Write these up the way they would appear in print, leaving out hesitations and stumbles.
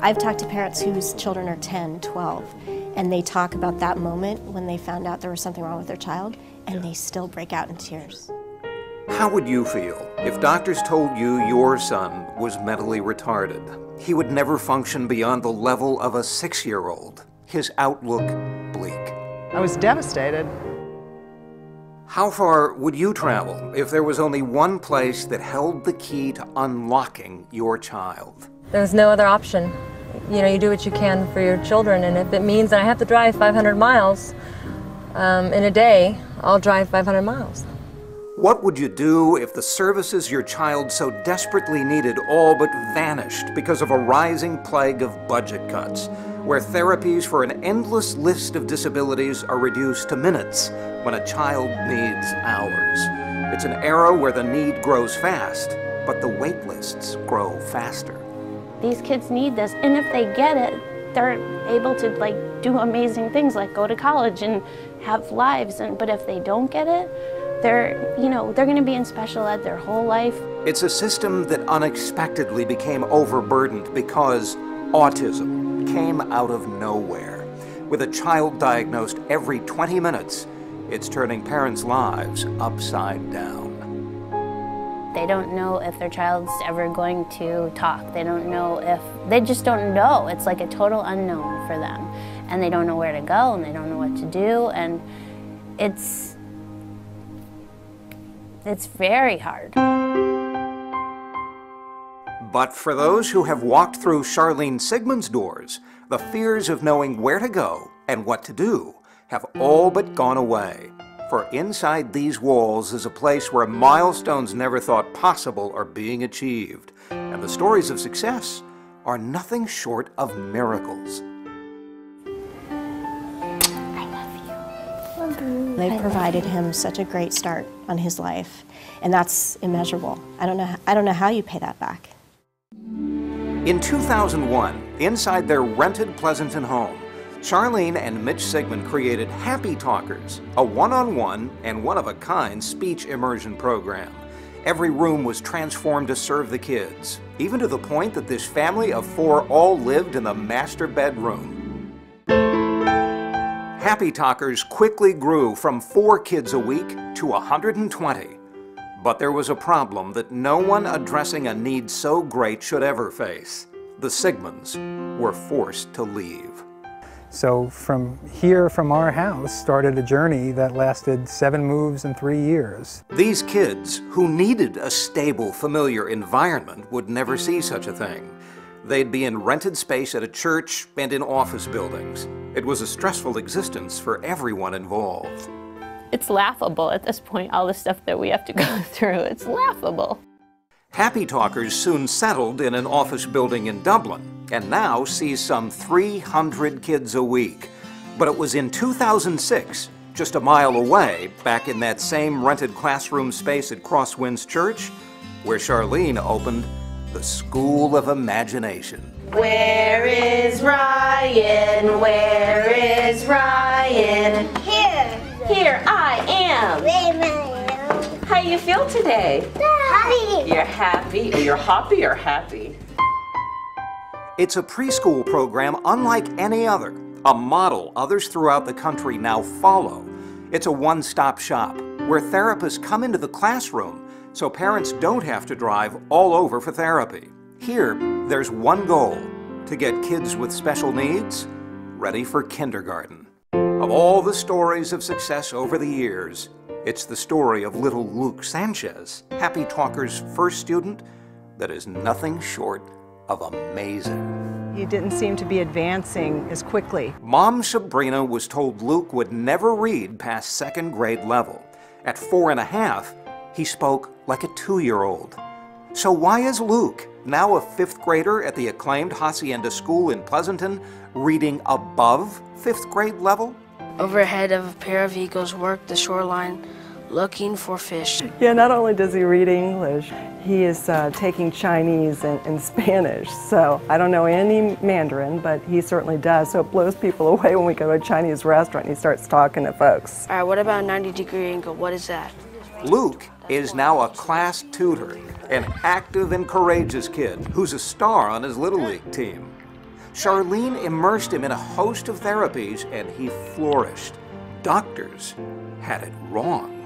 I've talked to parents whose children are 10, 12, and they talk about that moment when they found out there was something wrong with their child, and they still break out in tears. How would you feel if doctors told you your son was mentally retarded? He would never function beyond the level of a 6-year-old. His outlook bleak. I was devastated. How far would you travel if there was only one place that held the key to unlocking your child? There's no other option. You know, you do what you can for your children, and if it means that I have to drive 500 miles in a day, I'll drive 500 miles. What would you do if the services your child so desperately needed all but vanished because of a rising plague of budget cuts, where therapies for an endless list of disabilities are reduced to minutes when a child needs hours? It's an era where the need grows fast, but the wait lists grow faster. These kids need this, and if they get it, they're able to do amazing things like go to college and have lives. But if they don't get it, they're going to be in special ed their whole life. It's a system that unexpectedly became overburdened because autism came out of nowhere. With a child diagnosed every 20 minutes, it's turning parents' lives upside down. They don't know if their child's ever going to talk. They don't know they just don't know. It's like a total unknown for them. And they don't know where to go, and they don't know what to do, and it's very hard. But for those who have walked through Charlene Sigmund's doors, the fears of knowing where to go and what to do have all but gone away. For inside these walls is a place where milestones never thought possible are being achieved, and the stories of success are nothing short of miracles. They provided him such a great start on his life, and that's immeasurable. I don't know how you pay that back. In 2001, inside their rented Pleasanton home, Charlene and Mitch Sigmund created Happy Talkers, a one-on-one and one-of-a-kind speech immersion program. Every room was transformed to serve the kids, even to the point that this family of 4 all lived in the master bedroom. Happy Talkers quickly grew from 4 kids a week to 120. But there was a problem that no one addressing a need so great should ever face. The Sigmunds were forced to leave. So from our house, started a journey that lasted 7 moves in 3 years. These kids, who needed a stable, familiar environment, would never see such a thing. They'd be in rented space at a church and in office buildings. It was a stressful existence for everyone involved. It's laughable at this point, all the stuff that we have to go through. It's laughable. Happy Talkers soon settled in an office building in Dublin, and now sees some 300 kids a week. But it was in 2006, just a mile away, back in that same rented classroom space at Crosswinds Church, where Charlene opened the School of Imagination. Where is Ryan? Where is Ryan? Here. Here I am. How you feel today? Happy. You're happy? You're hoppy or happy? It's a preschool program unlike any other, a model others throughout the country now follow. It's a one-stop shop where therapists come into the classroom so parents don't have to drive all over for therapy. Here, there's one goal: to get kids with special needs ready for kindergarten. Of all the stories of success over the years, it's the story of little Luke Sanchez, Happy Talker's first student, that is nothing short of amazing. He didn't seem to be advancing as quickly. Mom Sabrina was told Luke would never read past 2nd grade level. At 4 1/2, he spoke like a 2-year-old. So why is Luke, now a 5th grader at the acclaimed Hacienda School in Pleasanton, reading above 5th grade level? Overhead of a pair of eagles work the shoreline looking for fish. Yeah, not only does he read English, he is taking Chinese and Spanish. So I don't know any Mandarin, but he certainly does. So it blows people away when we go to a Chinese restaurant and he starts talking to folks. All right, what about a 90-degree angle? What is that? Luke is now a class tutor, an active and courageous kid who's a star on his Little League team. Charlene immersed him in a host of therapies and he flourished. Doctors had it wrong.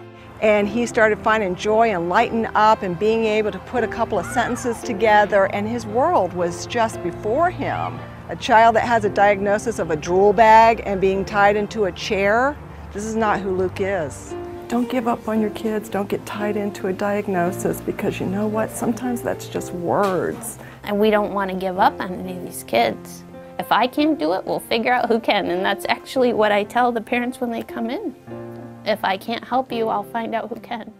And he started finding joy and lighting up and being able to put a couple of sentences together, and his world was just before him. A child that has a diagnosis of a drool bag and being tied into a chair, this is not who Luke is. Don't give up on your kids. Don't get tied into a diagnosis, because you know what? Sometimes that's just words. And we don't want to give up on any of these kids. If I can't do it, we'll figure out who can. And that's actually what I tell the parents when they come in. If I can't help you, I'll find out who can.